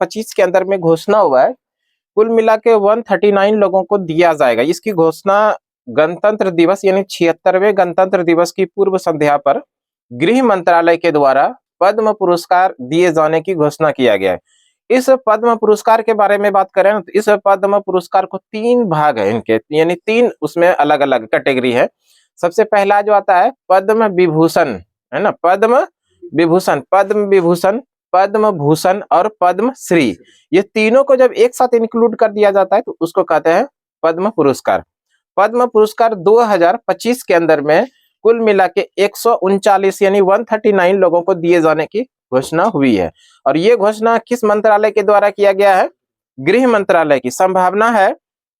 25 के अंदर में घोषणा हुआ है, कुल मिला के 139 लोगों को दिया जाएगा। इसकी घोषणा गणतंत्र दिवस यानी 76वें गणतंत्र दिवस की पूर्व संध्या पर गृह मंत्रालय के द्वारा पद्म पुरस्कार दिए जाने की घोषणा किया गया है। इस पद्म पुरस्कार के बारे में बात करें तो इस पद्म पुरस्कार को 3 भाग है इनके, यानी 3 उसमें अलग अलग कैटेगरी है। सबसे पहला जो आता है पद्म विभूषण, है ना, पद्म विभूषण, पद्म विभूषण, पद्म भूषण और पद्म श्री, ये तीनों को जब एक साथ इंक्लूड कर दिया जाता है तो उसको कहते हैं पद्म पुरस्कार। पद्म पुरस्कार 2025 के अंदर में कुल मिला के 139 यानी 139 लोगों को दिए जाने की घोषणा हुई है। और ये घोषणा किस मंत्रालय के द्वारा किया गया है? गृह मंत्रालय की। संभावना है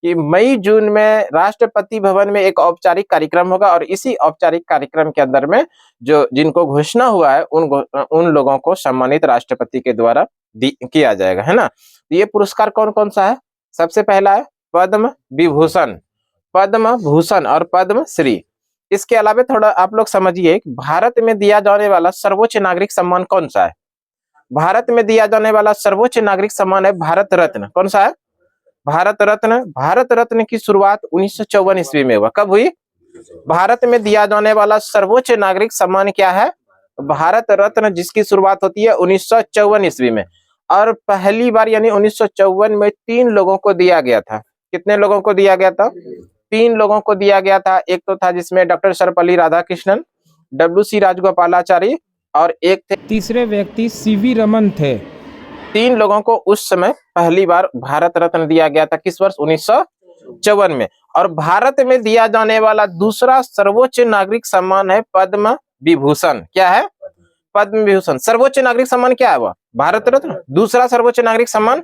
कि मई जून में राष्ट्रपति भवन में एक औपचारिक कार्यक्रम होगा और इसी औपचारिक कार्यक्रम के अंदर में जो जिनको घोषणा हुआ है उन लोगों को सम्मानित राष्ट्रपति के द्वारा किया जाएगा, है ना। ये पुरस्कार कौन कौन सा है? सबसे पहला है पद्म विभूषण, पद्म भूषण और पद्म श्री। इसके अलावा थोड़ा आप लोग समझिए, भारत में दिया जाने वाला सर्वोच्च नागरिक सम्मान कौन सा है? भारत में दिया जाने वाला सर्वोच्च नागरिक सम्मान है भारत रत्न। कौन सा है? भारत रत्न। भारत रत्न की शुरुआत 1954 ईस्वी में हुआ। कब हुई? भारत में दिया जाने वाला सर्वोच्च नागरिक सम्मान क्या है? भारत रत्न, जिसकी शुरुआत होती है 1954 ईस्वी में। और पहली बार यानी 1954 में 3 लोगों को दिया गया था। कितने लोगों को दिया गया था? 3 लोगों को दिया गया था। एक तो था जिसमें डॉक्टर सर्वपल्ली राधाकृष्णन, WC राजगोपालाचारी और एक थे, तीसरे व्यक्ति CV रमन थे। 3 लोगों को उस समय पहली बार भारत रत्न दिया गया था। किस वर्ष? 1954 में। और भारत में दिया जाने वाला दूसरा सर्वोच्च नागरिक सम्मान है पद्म विभूषण। क्या है? पद्म विभूषण। सर्वोच्च नागरिक सम्मान क्या है? वह भारत रत्न। दूसरा सर्वोच्च नागरिक सम्मान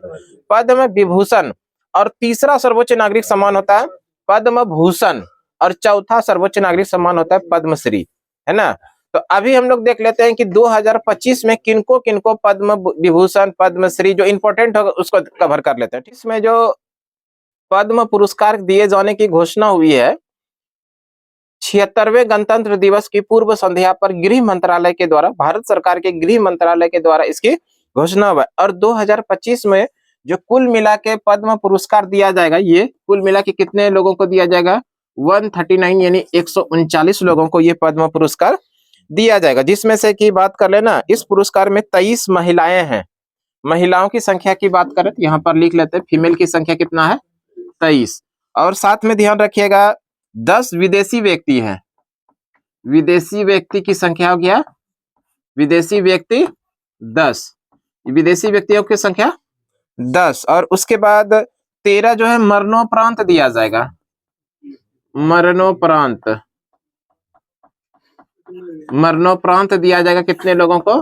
पद्म विभूषण और तीसरा सर्वोच्च नागरिक सम्मान होता है पद्म भूषण और चौथा सर्वोच्च नागरिक सम्मान होता है पद्मश्री, है ना। तो अभी हम लोग देख लेते हैं कि 2025 में किनको किनको पद्म विभूषण, पद्मश्री जो इंपॉर्टेंट होगा उसको कवर कर लेते हैं। इसमें जो पद्म पुरस्कार दिए जाने की घोषणा हुई है 76वें गणतंत्र दिवस की पूर्व संध्या पर गृह मंत्रालय के द्वारा, भारत सरकार के गृह मंत्रालय के द्वारा इसकी घोषणा हुआ। और 2025 में जो कुल मिला के पद्म पुरस्कार दिया जाएगा, ये कुल मिला के कितने लोगों को दिया जाएगा? 139 यानी 139 लोगों को ये पद्म पुरस्कार दिया जाएगा। जिसमें से की बात कर लेना, इस पुरस्कार में 23 महिलाएं हैं। महिलाओं की संख्या की बात करें तो यहाँ पर लिख लेते हैं, फीमेल की संख्या कितना है? 23। और साथ में ध्यान रखिएगा 10 विदेशी व्यक्ति हैं। विदेशी व्यक्ति की संख्या हो गया, विदेशी व्यक्ति 10, विदेशी व्यक्तियों की संख्या 10। और उसके बाद 13 जो है मरणोपरांत दिया जाएगा। मरणोपरांत, मरणोपरांत दिया जाएगा कितने लोगों को?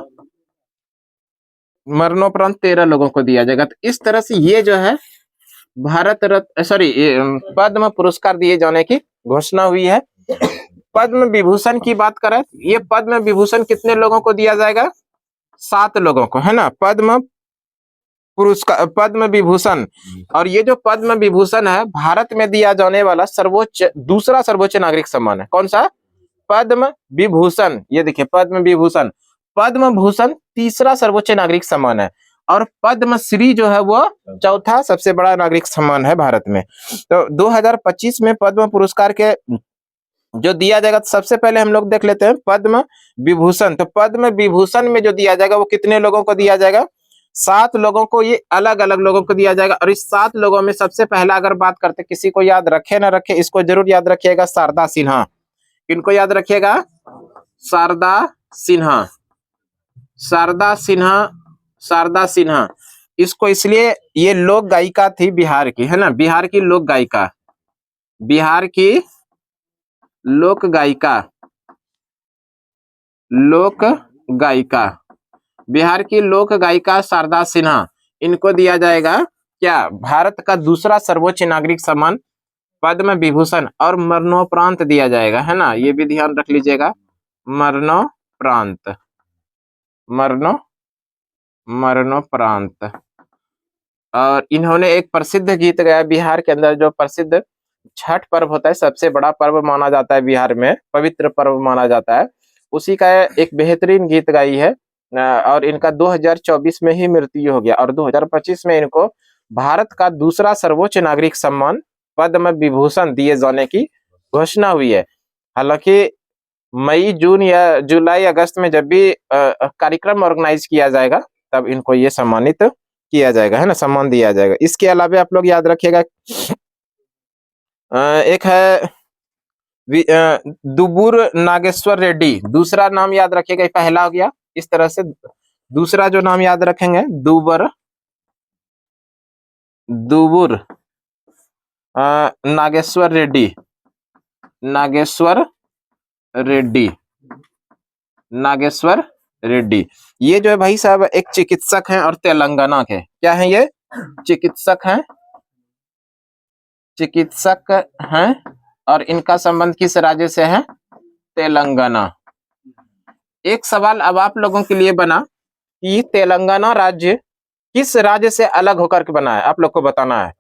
मरणोपरांत 13 लोगों को दिया जाएगा। तो इस तरह से ये जो है भारत रत्न पद्म पुरस्कार दिए जाने की घोषणा हुई है। पद्म विभूषण की बात करें, ये पद्म विभूषण कितने लोगों को दिया जाएगा? 7 लोगों को, है ना, पद्म पुरस्कार, पद्म विभूषण। और ये जो पद्म विभूषण है भारत में दिया जाने वाला दूसरा सर्वोच्च नागरिक सम्मान है। कौन सा? पद्म विभूषण। ये देखिए पद्म विभूषण। पद्म भूषण तीसरा सर्वोच्च नागरिक सम्मान है और पद्मश्री जो है वो चौथा सबसे बड़ा नागरिक सम्मान है भारत में। तो 2025 में पद्म पुरस्कार के जो दिया जाएगा, तो सबसे पहले हम लोग देख लेते हैं पद्म विभूषण। तो पद्म विभूषण में जो दिया जाएगा वो कितने लोगों को दिया जाएगा? 7 लोगों को, ये अलग अलग लोगों को दिया जाएगा। और इस 7 लोगों में सबसे पहला अगर बात करते, किसी को याद रखे ना रखे, इसको जरूर याद रखिएगा, शारदा सिन्हा। किनको याद रखिएगा? शारदा सिन्हा, शारदा सिन्हा, शारदा सिन्हा। इसको इसलिए, ये लोक गायिका थी बिहार की, है ना, बिहार की लोक गायिका, बिहार की लोक गायिका, लोक गायिका, बिहार की लोक गायिका शारदा सिन्हा। इनको दिया जाएगा क्या? भारत का दूसरा सर्वोच्च नागरिक सम्मान पद्म विभूषण और मरणोपरांत दिया जाएगा, है ना, ये भी ध्यान रख लीजिएगा। मरणोपरांत, मरणोपरांत। और इन्होंने एक प्रसिद्ध गीत गाया बिहार के अंदर, जो प्रसिद्ध छठ पर्व होता है, सबसे बड़ा पर्व माना जाता है बिहार में, पवित्र पर्व माना जाता है, उसी का एक बेहतरीन गीत गाई है और इनका 2024 में ही मृत्यु हो गया और 2025 में इनको भारत का दूसरा सर्वोच्च नागरिक सम्मान पद्म विभूषण दिए जाने की घोषणा हुई है। हालांकि मई, जून या जुलाई, अगस्त में जब भी कार्यक्रम ऑर्गेनाइज किया जाएगा तब इनको ये सम्मानित किया जाएगा, है ना, सम्मान दिया जाएगा। इसके अलावा आप लोग याद रखिएगा एक है दुबुर नागेश्वर रेड्डी, दूसरा नाम याद रखिएगा, पहला हो गया। इस तरह से दूसरा जो नाम याद रखेंगे दुबुर नागेश्वर रेड्डी, नागेश्वर रेड्डी। ये जो है भाई साहब एक चिकित्सक हैं और तेलंगाना के, क्या है ये, चिकित्सक हैं और इनका संबंध किस राज्य से है, तेलंगाना। एक सवाल अब आप लोगों के लिए बना कि तेलंगाना राज्य किस राज्य से अलग होकर के बना है, आप लोग को बताना है।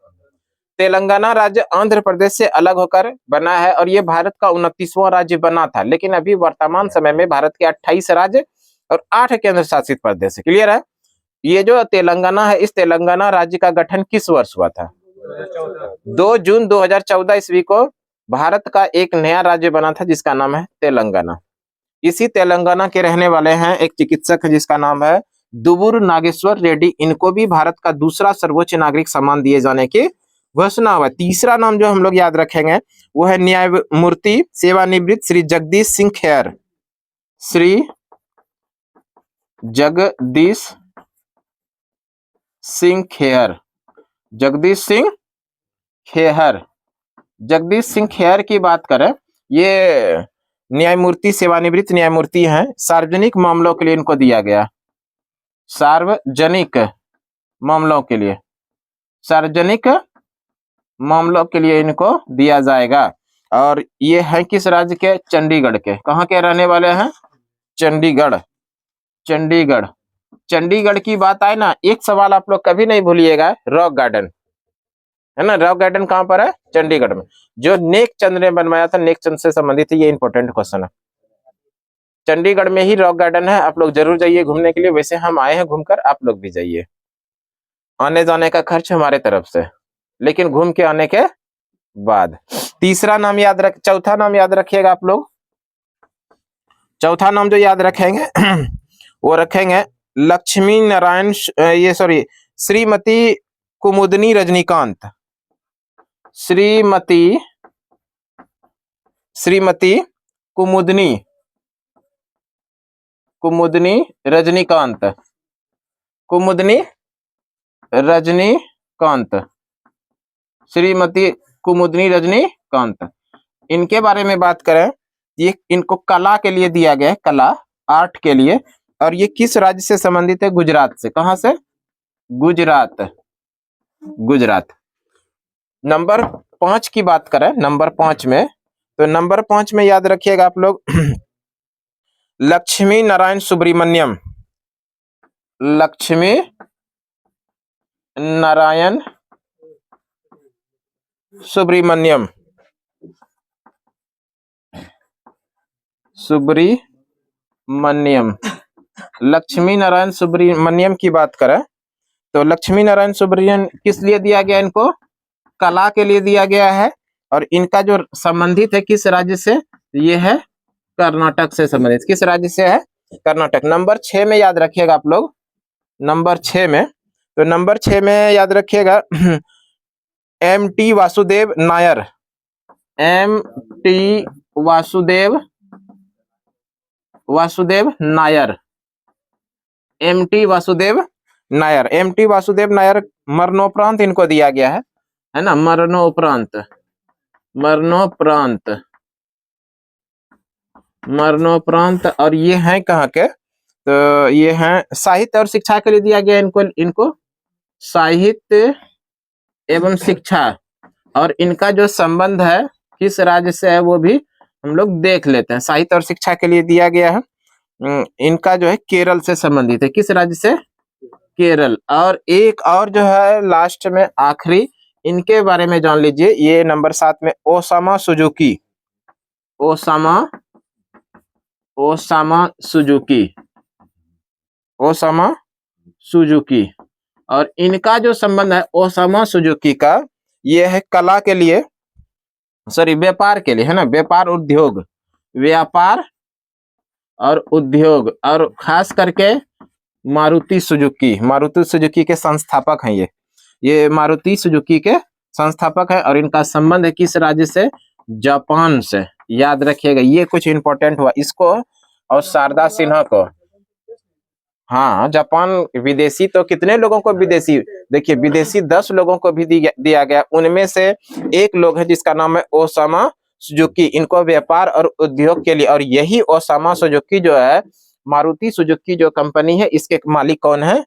तेलंगाना राज्य आंध्र प्रदेश से अलग होकर बना है और ये भारत का 29वां राज्य बना था, लेकिन अभी वर्तमान समय में भारत के 28 राज्य और 8 केंद्र शासित प्रदेश है। क्लियर है। ये जो तेलंगाना है, इस तेलंगाना राज्य का गठन किस वर्ष हुआ था, 2 जून 2014 ईस्वी को भारत का एक नया राज्य बना था जिसका नाम है तेलंगाना। इसी तेलंगाना के रहने वाले हैं एक चिकित्सक है जिसका नाम है दुबुर नागेश्वर रेड्डी। इनको भी भारत का दूसरा सर्वोच्च नागरिक सम्मान दिए जाने की घोषणा हुआ। तीसरा नाम जो हम लोग याद रखेंगे वो है न्यायमूर्ति सेवानिवृत्त श्री जगदीश सिंह खेर, श्री जगदीश सिंह खेहर, जगदीश सिंह खेहर की बात करें, ये न्यायमूर्ति, सेवानिवृत्त न्यायमूर्ति हैं। सार्वजनिक मामलों के लिए इनको दिया गया, सार्वजनिक मामलों के लिए इनको दिया जाएगा। और ये है किस राज्य के, चंडीगढ़ के। कहाँ के रहने वाले हैं, चंडीगढ़ की बात आए ना, एक सवाल आप लोग कभी नहीं भूलिएगा, रॉक गार्डन है ना, रॉक गार्डन कहाँ पर है, चंडीगढ़ में, जो नेक चंद ने बनवाया था, नेक चंद से संबंधित है, ये इंपॉर्टेंट क्वेश्चन है। चंडीगढ़ में ही रॉक गार्डन है, आप लोग जरूर जाइए घूमने के लिए। वैसे हम आए हैं घूमकर, आप लोग भी जाइए, आने जाने का खर्च हमारे तरफ से, लेकिन घूम के आने के बाद। चौथा नाम याद रखिएगा आप लोग। चौथा नाम जो याद रखेंगे वो रखेंगे लक्ष्मी नारायण, श्रीमती कुमुदनी रजनीकांत, श्रीमती कुमुदनी रजनीकांत, श्रीमती कुमुदनी रजनीकांत। इनके बारे में बात करें, ये इनको कला के लिए दिया गया है, कला, आर्ट के लिए, और ये किस राज्य से संबंधित है, गुजरात से। कहां से, गुजरात। नंबर 5 की बात करें, नंबर 5 में, तो नंबर 5 में याद रखिएगा आप लोग लक्ष्मी नारायण सुब्रमण्यम, लक्ष्मी नारायण सुब्रमण्यम की बात करें तो लक्ष्मी नारायण सुब्रमण्यम किस लिए दिया गया, इनको कला के लिए दिया गया है। और इनका जो संबंधित है किस राज्य से, ये है कर्नाटक से संबंधित। किस राज्य से है, कर्नाटक। नंबर 6 में याद रखिएगा आप लोग, नंबर 6 में, तो नंबर 6 में याद रखिएगा M.T. वासुदेव नायर, M.T. वासुदेव नायर मरणोपरांत इनको दिया गया है ना, मरणोपरांत। और ये हैं कहाँ के, तो ये हैं साहित्य और शिक्षा के लिए दिया गया इनको साहित्य एवं शिक्षा। और इनका जो संबंध है किस राज्य से है वो भी हम लोग देख लेते हैं। साहित्य और शिक्षा के लिए दिया गया है, इनका जो है केरल से संबंधित है। किस राज्य से, केरल। और एक और जो है लास्ट में आखिरी, इनके बारे में जान लीजिए, ये नंबर 7 में ओसामा सुजुकी, ओसामा सुजुकी। और इनका जो संबंध है ओसामा सुजुकी का, ये है कला के लिए, सॉरी व्यापार के लिए, है ना, व्यापार उद्योग, व्यापार और उद्योग, और खास करके मारुति सुजुकी के संस्थापक हैं ये मारुति सुजुकी के संस्थापक है। और इनका संबंध है किस राज्य से? जापान से। याद रखिएगा, ये कुछ इंपॉर्टेंट हुआ इसको और शारदा सिन्हा को। हाँ, जापान विदेशी तो कितने लोगों को विदेशी, देखिए विदेशी 10 लोगों को भी दिया गया, उनमें से एक लोग है जिसका नाम है ओसामा सुजुकी। इनको व्यापार और उद्योग के लिए, और यही ओसामा सुजुकी जो है, मारुति सुजुकी जो कंपनी है, इसके मालिक कौन है?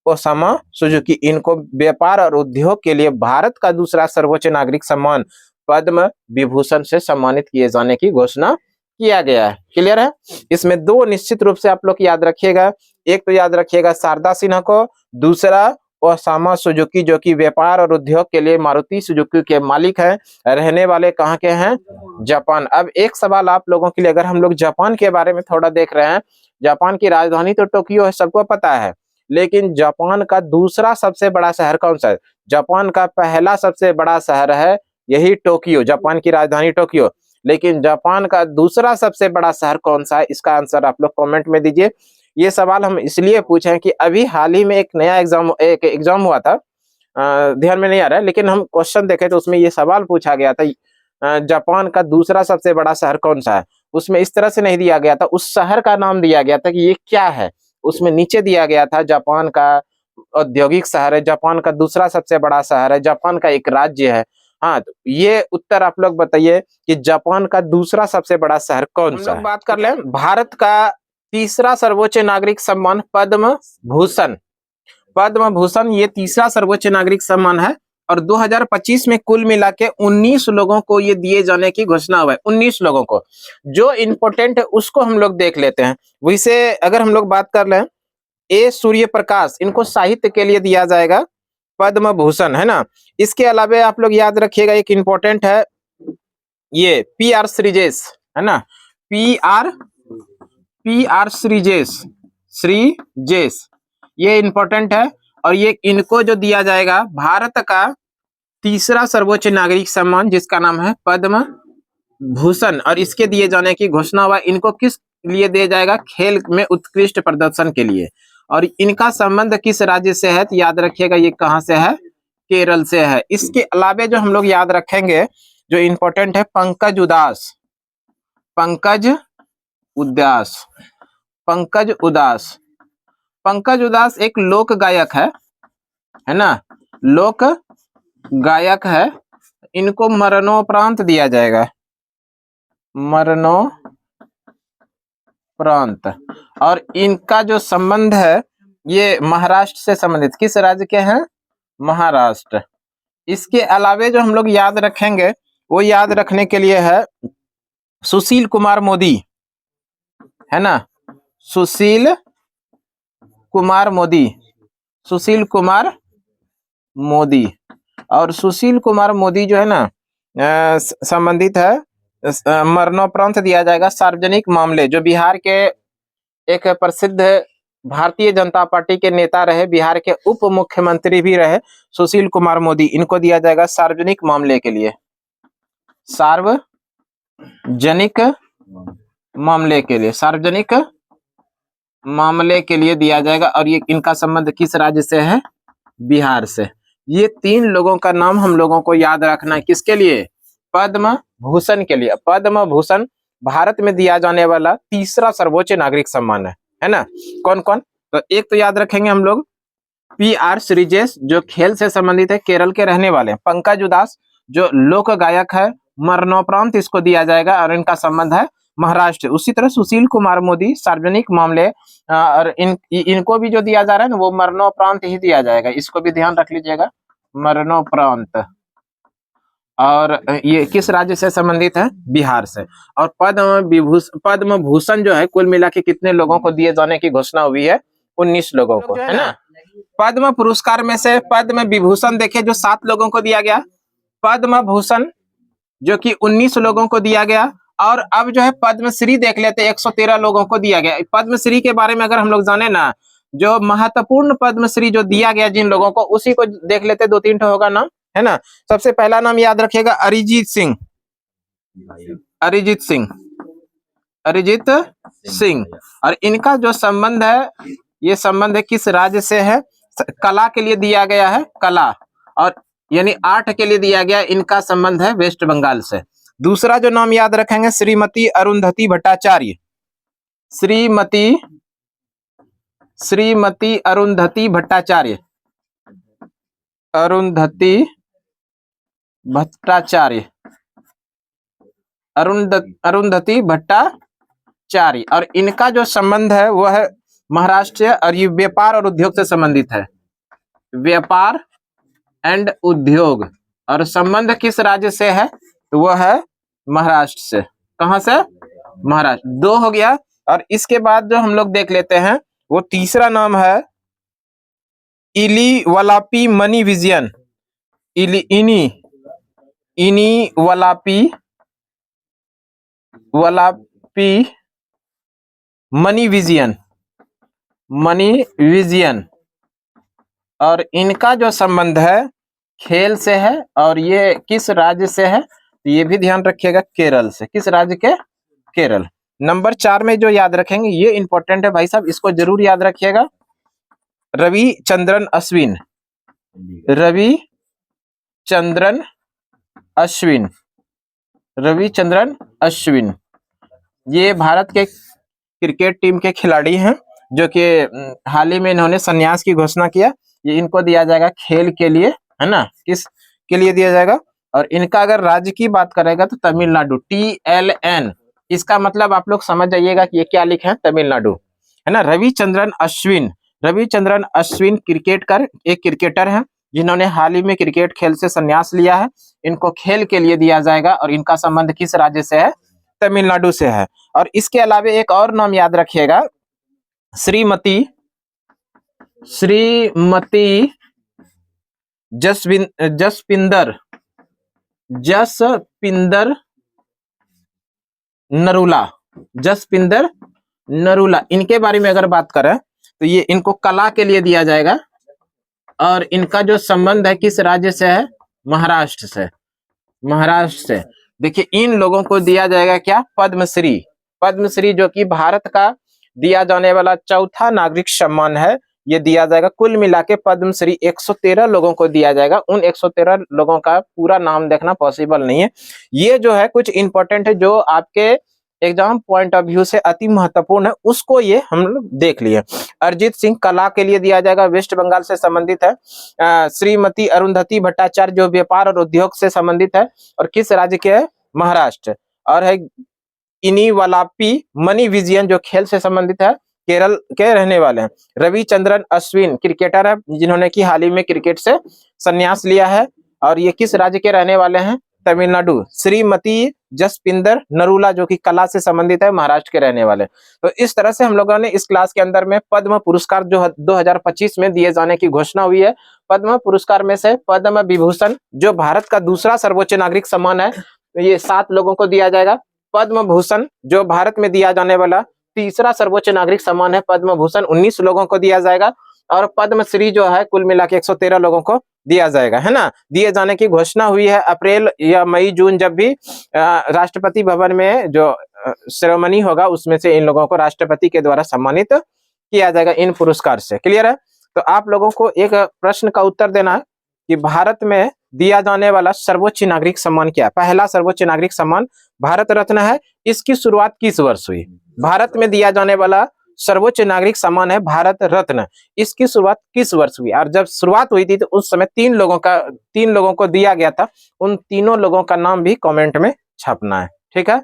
Osama Suzuki. इनको व्यापार और उद्योग के लिए भारत का दूसरा सर्वोच्च नागरिक सम्मान पद्म विभूषण से सम्मानित किए जाने की घोषणा किया गया है। क्लियर है? इसमें 2 निश्चित रूप से आप लोग याद रखिएगा, एक तो याद रखिएगा शारदा सिन्हा को, दूसरा ओसामा सुजुकी जो कि व्यापार और उद्योग के लिए मारुति सुजुकी के मालिक हैं, रहने वाले कहाँ के हैं? जापान। अब एक सवाल आप लोगों के लिए, अगर हम लोग जापान के बारे में थोड़ा देख रहे हैं, जापान की राजधानी तो टोक्यो है, सबको पता है, लेकिन जापान का दूसरा सबसे बड़ा शहर कौन सा है? जापान का पहला सबसे बड़ा शहर है यही टोक्यो, जापान की राजधानी टोक्यो। लेकिन जापान का दूसरा सबसे बड़ा शहर कौन सा है? इसका आंसर आप लोग कमेंट में दीजिए। ये सवाल हम इसलिए पूछे कि अभी हाल ही में एक नया एग्जाम हुआ था, ध्यान में नहीं आ रहा है, लेकिन हम क्वेश्चन देखे तो उसमें ये सवाल पूछा गया था, जापान का दूसरा सबसे बड़ा शहर कौन सा है? उसमें इस तरह से नहीं दिया गया था, उस शहर का नाम दिया गया था कि ये क्या है। उसमें नीचे दिया गया था जापान का औद्योगिक शहर है, जापान का दूसरा सबसे बड़ा शहर है, जापान का एक राज्य है। हाँ, तो ये उत्तर आप लोग बताइए कि जापान का दूसरा सबसे बड़ा शहर कौन सा है? बात कर लें भारत का तीसरा सर्वोच्च नागरिक सम्मान पद्म भूषण। पद्म भूषण ये तीसरा सर्वोच्च नागरिक सम्मान है, और 2025 में कुल मिला के 19 लोगों को ये दिए जाने की घोषणा हुआ है। 19 लोगों को। जो इंपॉर्टेंट है उसको हम लोग देख लेते हैं। वैसे अगर हम लोग बात कर लें, ए सूर्य प्रकाश, इनको साहित्य के लिए दिया जाएगा पद्म भूषण, है ना। इसके अलावा आप लोग याद रखिएगा, एक इंपॉर्टेंट है ये PR श्रीजेश, है ना, PR श्रीजेश, ये इंपॉर्टेंट है। और ये इनको जो दिया जाएगा भारत का तीसरा सर्वोच्च नागरिक सम्मान जिसका नाम है पद्म भूषण, और इसके दिए जाने की घोषणा हुआ। इनको किस लिए दिया जाएगा? खेल में उत्कृष्ट प्रदर्शन के लिए। और इनका संबंध किस राज्य से है? तो याद रखिएगा ये कहां से है? केरल से है। इसके अलावा जो हम लोग याद रखेंगे जो इंपॉर्टेंट है, पंकज उदास। पंकज उदास एक लोक गायक है ना, लोक गायक है। इनको मरणोपरांत दिया जाएगा, मरणोपरांत। और इनका जो संबंध है ये महाराष्ट्र से संबंधित, किस राज्य के हैं? महाराष्ट्र। इसके अलावा जो हम लोग याद रखेंगे वो याद रखने के लिए है सुशील कुमार मोदी, है ना, सुशील कुमार मोदी। और सुशील कुमार मोदी जो है ना संबंधित है, मरणोपरांत दिया जाएगा सार्वजनिक मामले, जो बिहार के एक प्रसिद्ध भारतीय जनता पार्टी के नेता रहे, बिहार के उप मुख्यमंत्री भी रहे सुशील कुमार मोदी। इनको दिया जाएगा सार्वजनिक मामले के लिए, सार्वजनिक मामले के लिए दिया जाएगा। और ये इनका संबंध किस राज्य से है? बिहार से। ये 3 लोगों का नाम हम लोगों को याद रखना है, किसके लिए? पद्म भूषण के लिए। पद्म भूषण भारत में दिया जाने वाला तीसरा सर्वोच्च नागरिक सम्मान है ना। कौन कौन? तो एक तो याद रखेंगे हम लोग PR श्रीजेश जो खेल से संबंधित है, केरल के रहने वाले। पंकज उदास जो लोक गायक है, मरणोपरांत इसको दिया जाएगा और इनका संबंध है महाराष्ट्र। उसी तरह सुशील कुमार मोदी सार्वजनिक मामले, और इनको भी जो दिया जा रहा है ना वो मरणोपरांत ही दिया जाएगा, इसको भी ध्यान रख लीजिएगा, मरणोपरांत। और ये किस राज्य से संबंधित है? बिहार से। और पद्म भूषण जो है कुल मिला के कितने लोगों को दिए जाने की घोषणा हुई है? 19 लोगों को, है ना। पद्म पुरस्कार में से पद्म विभूषण देखे जो 7 लोगों को दिया गया, पद्म भूषण जो कि 19 लोगों को दिया गया। और अब जो है पद्मश्री देख लेते, 113 लोगों को दिया गया। पद्मश्री के बारे में अगर हम लोग जाने ना जो महत्वपूर्ण पद्मश्री जो दिया गया जिन लोगों को, उसी को देख लेते, 2-3 ठो होगा नाम, है ना। सबसे पहला नाम याद रखिएगा, अरिजीत सिंह। अरिजीत सिंह, अरिजीत सिंह। और इनका जो संबंध है, ये संबंध है किस राज्य से है? कला के लिए दिया गया है, कला, और यानी आर्ट के लिए दिया गया, इनका संबंध है वेस्ट बंगाल से। दूसरा जो नाम याद रखेंगे, श्रीमती अरुंधति भट्टाचार्य। श्रीमती अरुंधति भट्टाचार्य, अरुंधति भट्टाचार्य, अरुंधति भट्टाचार्य। और इनका जो संबंध है वो है महाराष्ट्र, और ये व्यापार और उद्योग से संबंधित है, व्यापार एंड उद्योग। और संबंध किस राज्य से है? तो वो है महाराष्ट्र से। कहां से? महाराष्ट्र। 2 हो गया। और इसके बाद जो हम लोग देख लेते हैं, वो तीसरा नाम है इली वलापी मनी विजयन। इनी वलापी मनी विजयन। और इनका जो संबंध है खेल से है, और ये किस राज्य से है? तो ये भी ध्यान रखिएगा, केरल से। किस राज्य के? केरल। नंबर 4 में जो याद रखेंगे, ये इंपॉर्टेंट है भाई साहब, इसको जरूर याद रखिएगा, रविचंद्रन अश्विन। रविचंद्रन अश्विन, ये भारत के क्रिकेट टीम के खिलाड़ी हैं, जो कि हाल ही में इन्होंने संन्यास की घोषणा किया। ये इनको दिया जाएगा खेल के लिए, है ना, किस के लिए दिया जाएगा? और इनका अगर राज्य की बात करेगा तो तमिलनाडु, TLN। इसका मतलब आप लोग समझ जाइएगा कि ये क्या लिखे हैं, तमिलनाडु, है ना। रविचंद्रन अश्विन एक क्रिकेटर हैं, जिन्होंने हाल ही में क्रिकेट खेल से संन्यास लिया है। इनको खेल के लिए दिया जाएगा, और इनका संबंध किस राज्य से है? तमिलनाडु से है। और इसके अलावा एक और नाम याद रखिएगा, श्रीमती जसपिंदर नरूला। इनके बारे में अगर बात करें तो ये इनको कला के लिए दिया जाएगा, और इनका जो संबंध है किस राज्य से है? महाराष्ट्र से। देखिए, इन लोगों को दिया जाएगा क्या? पद्मश्री, जो कि भारत का दिया जाने वाला चौथा नागरिक सम्मान है। ये दिया जाएगा, कुल मिला के पद्मश्री 113 लोगों को दिया जाएगा। उन 113 लोगों का पूरा नाम देखना पॉसिबल नहीं है। ये जो है कुछ इंपॉर्टेंट है, जो आपके एग्जाम पॉइंट ऑफ व्यू से अति महत्वपूर्ण है, उसको ये हम लोग देख लिए। अरिजीत सिंह कला के लिए दिया जाएगा, वेस्ट बंगाल से संबंधित है। श्रीमती अरुंधति भट्टाचार्य जो व्यापार और उद्योग से संबंधित है, और किस राज्य के है? महाराष्ट्र। और है इनी वलापी मनी विजयन, जो खेल से संबंधित है, केरल के रहने वाले हैं। रविचंद्रन अश्विन क्रिकेटर है, जिन्होंने की हाल ही में क्रिकेट से संन्यास लिया है, और ये किस राज्य के रहने वाले हैं? तमिलनाडु। श्रीमती जसपिंदर नरूला, जो कि कला से संबंधित है, महाराष्ट्र के रहने वाले। तो इस तरह से हम लोगों ने इस क्लास के अंदर में पद्म पुरस्कार जो 2025 में दिए जाने की घोषणा हुई है, पद्म पुरस्कार में से पद्म विभूषण, जो भारत का दूसरा सर्वोच्च नागरिक सम्मान है, ये 7 लोगों को दिया जाएगा। पद्म भूषण, जो भारत में दिया जाने वाला तीसरा सर्वोच्च नागरिक सम्मान है, पद्म भूषण 19 लोगों को दिया जाएगा। और पद्मश्री जो है कुल मिला के 113 लोगों को दिया जाएगा, है ना। दिए जाने की घोषणा हुई है अप्रैल या मई जून, जब भी राष्ट्रपति भवन में जो सेरेमनी होगा, उसमें से इन लोगों को राष्ट्रपति के द्वारा सम्मानित किया जाएगा इन पुरस्कार से। क्लियर है? तो आप लोगों को एक प्रश्न का उत्तर देना है कि भारत में दिया जाने वाला सर्वोच्च नागरिक सम्मान क्या है? पहला सर्वोच्च नागरिक सम्मान भारत रत्न है। इसकी शुरुआत किस वर्ष हुई? भारत में दिया जाने वाला सर्वोच्च नागरिक सम्मान है भारत रत्न। इसकी शुरुआत किस वर्ष हुई? और जब शुरुआत हुई थी तो उस समय 3 लोगों को दिया गया था। उन तीनों लोगों का नाम भी कमेंट में छापना है, ठीक है।